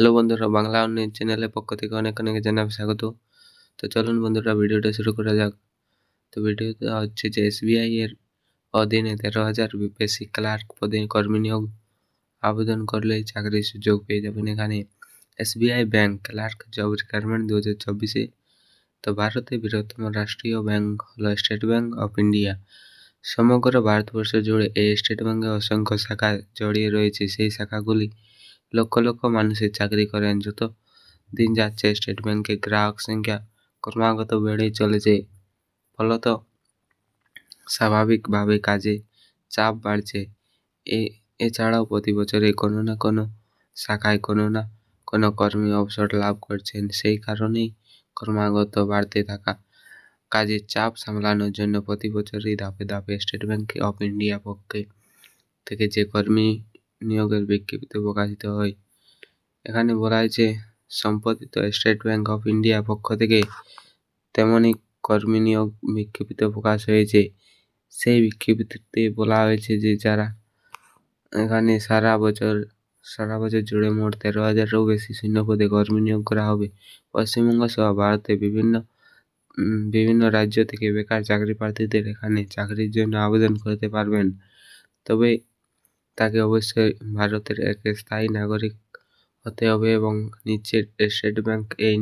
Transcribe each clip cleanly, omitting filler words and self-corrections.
Hello বন্ধুরা, Bangla online চ্যানেলের পক্ষ থেকে অনেক অনেক জানাই স্বাগত। তো চলুন বন্ধুরা, ভিডিওটা শুরু করা যাক। তো ভিডিওতে হচ্ছে যে এসবিআই এর অধীনে 13,000 বেশি ক্লার্ক পদে কর্মী নিয়োগ আবেদন করলেই চাকরির সুযোগ পেয়ে যাবেন। এখানে SBI bank clerk job recruitment 2024-এ। তো ভারতের বৃহত্তম রাষ্ট্রীয় ব্যাংক হলো স্টেট ব্যাংক অফ ইন্ডিয়া। সমগ্র ভারতবর্ষ জুড়ে এই স্টেট ব্যাংকের অসংখ্য শাখা জড়িয়ে রয়েছে। সেই শাখাগুলি লক্ষ লক্ষ মানুষের চাকরি করেন। যত দিন যাচ্ছে স্টেট ব্যাংকের গ্রাহক সংখ্যা ক্রমাগত বেড়েই চলেছে। ফলত স্বাভাবিকভাবে কাজে চাপ বাড়ছে। এছাড়াও প্রতি বছরে কোনো না কোনো শাখায় কোনো না কোনো কর্মী অবসর লাভ করছেন। সেই কারণেই ক্রমাগত বাড়তে থাকা কাজের চাপ সামলানোর জন্য প্রতি বছরই ধাপে ধাপে স্টেট ব্যাংক অফ ইন্ডিয়া পক্ষে থেকে যে কর্মী নিয়োগের বিজ্ঞপ্তি প্রকাশিত হয়। এখানে বলা হয়েছে সম্প্রতি স্টেট ব্যাংক অফ ইন্ডিয়া পক্ষ থেকে তেমনই কর্মী নিয়োগ বিজ্ঞপ্তি প্রকাশ হয়েছে। সেই বিজ্ঞপ্তিতে বলা হয়েছে যে যারা এখানে সারা বছর জুড়ে মোট 13,000-এরও বেশি শূন্য পদে কর্মী নিয়োগ করা হবে। পশ্চিমবঙ্গ সহ ভারতের বিভিন্ন রাজ্য থেকে বেকার চাকরি প্রার্থীদের এখানে চাকরির জন্য আবেদন করতে পারবেন। তবে তাকে অবশ্যই ভারতের এক স্থায়ী নাগরিক হতে হবে এবং নিচের স্টেট ব্যাংক এই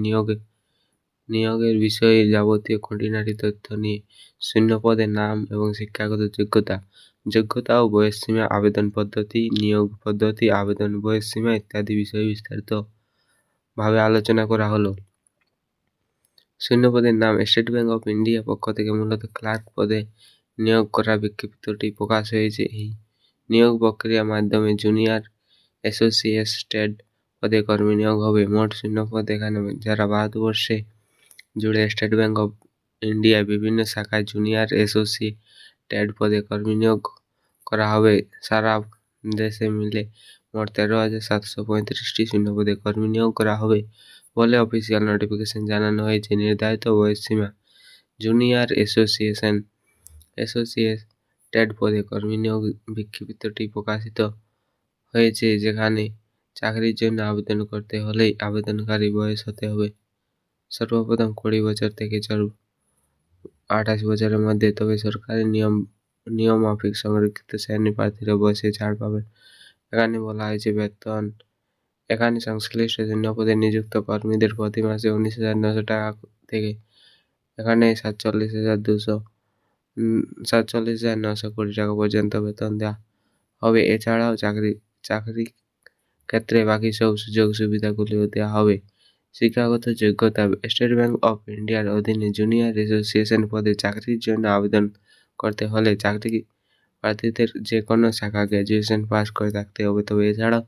নিয়োগের বিষয়ে যাবতীয় খুঁটিনাটি তথ্য নিয়ে শূন্য পদের নাম এবং শিক্ষাগত যোগ্যতা ও বয়সসীমা, আবেদন পদ্ধতি, নিয়োগ পদ্ধতি, আবেদন বয়সসীমা ইত্যাদি বিষয়ে বিস্তারিতভাবে আলোচনা করা হলো। শূন্য পদের নাম স্টেট ব্যাংক অফ ইন্ডিয়া পক্ষ থেকে মূলত ক্লার্ক পদে নিয়োগ করা বিজ্ঞপ্তিটি প্রকাশ হয়েছে। এই নিয়োগ প্রক্রিয়ার মাধ্যমে জুনিয়র অ্যাসোসিয়েটেড পদে কর্মী নিয়োগ হবে। মোট শূন্য পদ এখানে যারা ভারতবর্ষে জুড়ে স্টেট ব্যাংক অফ ইন্ডিয়ার বিভিন্ন শাখায় জুনিয়র অ্যাসোসিয়েটেড পদে কর্মী নিয়োগ করা হবে। সারা দেশে মিলে মোট 13,735টি শূন্য পদে কর্মী নিয়োগ করা হবে বলে অফিসিয়াল নোটিফিকেশন জানানো হয়েছে। নির্ধারিত বয়সসীমা জুনিয়র অ্যাসোসিয়েটেড পদে কর্মী নিয়োগ বিজ্ঞপ্তিটি প্রকাশিত হয়েছে, যেখানে চাকরির জন্য আবেদন করতে হলেই আবেদনকারী বয়স হতে হবে সর্বপ্রথম 20 বছর থেকে 28 বছরের মধ্যে। তবে সরকারি নিয়ম মাফিক সংরক্ষিত শ্রেণী প্রার্থীরা বয়সে ছাড় পাবেন। এখানে বলা হয়েছে বেতন। এখানে সংশ্লিষ্ট শূন্য পদে নিযুক্ত কর্মীদের প্রতি মাসে 19,900 টাকা থেকে এখানে 47,900 কোটি টাকা পর্যন্ত বেতন দেওয়া হবে। এছাড়াও চাকরি ক্ষেত্রে বাকি সব সুযোগ সুবিধাগুলিও দেওয়া হবে। শিক্ষাগত যোগ্যতা স্টেট ব্যাংক অফ ইন্ডিয়ার অধীনে জুনিয়র অ্যাসোসিয়েশন পদে চাকরির জন্য আবেদন করতে হলে চাকরি প্রার্থীদের যে কোনো শাখা গ্র্যাজুয়েশন পাস করে থাকতে হবে। তবে এছাড়াও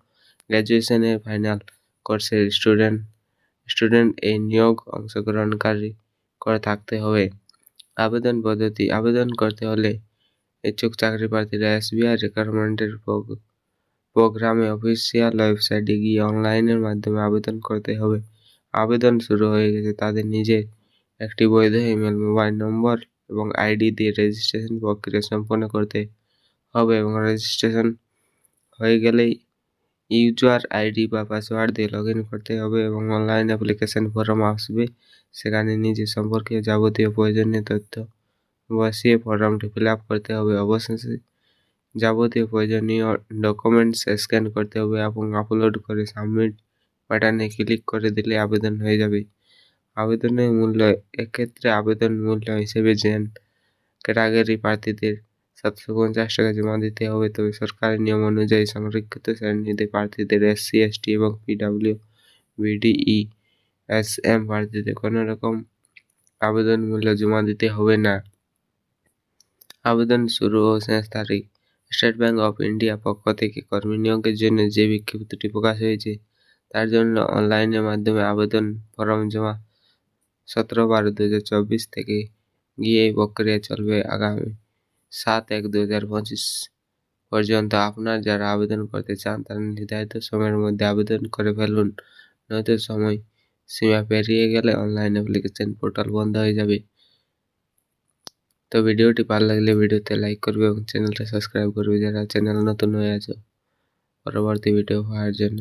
গ্র্যাজুয়েশনের ফাইনাল কোর্সের স্টুডেন্ট এই নিয়োগ অংশগ্রহণকারী করে থাকতে হবে। আবেদন পদ্ধতি আবেদন করতে হলে ইচ্ছুক চাকরি প্রার্থীরা এসবিআই রিক্রুটমেন্টের প্রোগ্রামে অফিসিয়াল ওয়েবসাইটে গিয়ে অনলাইনের মাধ্যমে আবেদন করতে হবে। আবেদন শুরু হয়ে গেছে। তাদের নিজের একটি বৈধ ইমেল, মোবাইল নম্বর এবং আইডি দিয়ে রেজিস্ট্রেশন প্রক্রিয়া সম্পন্ন করতে হবে এবং রেজিস্ট্রেশন হয়ে গেলেই ইউজার আইডি বা পাসওয়ার্ড দিয়ে লগ ইন করতে হবে এবং অনলাইন অ্যাপ্লিকেশন ফর্ম আসবে। সেখানে নিজের সম্পর্কে যাবতীয় প্রয়োজনীয় তথ্য বসিয়ে ফর্মটি ফিল আপ করতে হবে। অবশেষে যাবতীয় প্রয়োজনীয় ডকুমেন্টস স্ক্যান করতে হবে এবং আপলোড করে সাবমিট বাটনে ক্লিক করে দিলে আবেদন হয়ে যাবে। আবেদনের মূল্য এক্ষেত্রে আবেদন মূল্য হিসেবে জেন ক্যাটাগরি প্রার্থীদের 750 টাকা জমা দিতে হবে। তবে সরকারি নিয়ম অনুযায়ী সংরক্ষিত শ্রেণীতে প্রার্থীদের SC ST এবং PWBD/ESM প্রার্থীদের কোনো রকম আবেদন মূল্য জমা দিতে হবে না। আবেদন শুরু ও শেষ তারিখ স্টেট ব্যাংক অফ ইন্ডিয়া পক্ষ থেকে কর্মী নিয়োগের জন্য যে বিজ্ঞপ্তিটি প্রকাশ হয়েছে তার জন্য অনলাইনের মাধ্যমে আবেদন ফর্ম জমা 17/12/2024 থেকে গিয়ে এই প্রক্রিয়া চলবে আগামী 7/1/2025 পর্যন্ত। আপনার যারা আবেদন করতে চান তারা নির্ধারিত সময়ের মধ্যে আবেদন করে ফেলুন, নয়তো সময় সীমা পেরিয়ে গেলে অনলাইন অ্যাপ্লিকেশন পোর্টাল বন্ধ হয়ে যাবে। তো ভিডিওটি ভালো লাগলে ভিডিওতে লাইক করবে এবং চ্যানেলটা সাবস্ক্রাইব করবে যারা চ্যানেল নতুন হয়ে আছে পরবর্তী ভিডিও পাওয়ার জন্য।